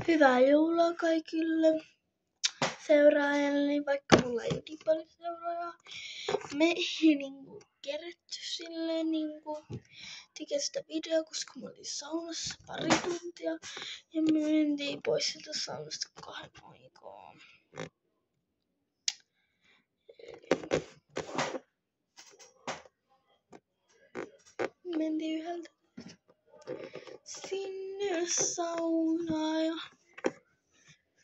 Hyvää joulua kaikille seuraajille, vaikka mulla ei ole niin paljon seuraajaa. Me ei keretty silleen tekee sitä videoa, koska mä olin saunassa pari tuntia ja me mentiin pois sieltä saunasta 2 aikaan. Mentiin 1 sinne saunaan ja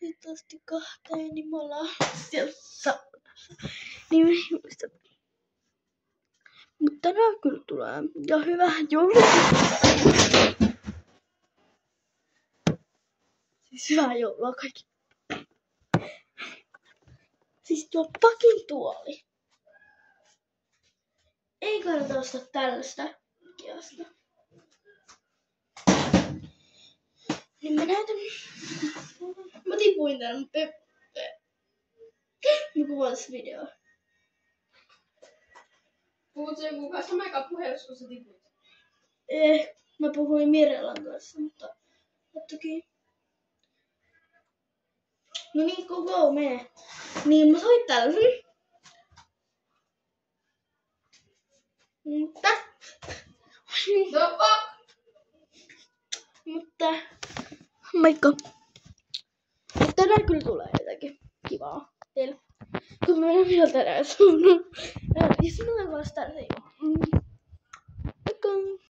sitten asti 2, niin me ollaan siellä saunassa. Niin ihmistä. Mutta tänään kyllä tulee. Ja hyvää joulua. Siis hyvää joulua kaikki. Siis tuo fucking tuoli. Ei kannata ostaa tällaista Ikeasta. Niin mä näytän. Mä tipuin tän. Mä kuvaan tässä videoa. Puhutko jonkun kanssa samaan aikaan puhelussa, kun sä tipuit? Mä puhuin Mirellan kanssa, mutta toki. No niin, go, mene. Niin, mä soin tällaisen. Mutta, moikka. Mutta tänään kyllä tulee jotakin kivaa teille. Kun mä menen vielä tänään saunaan. Ja sitten mä vastaan se jo. Moikka.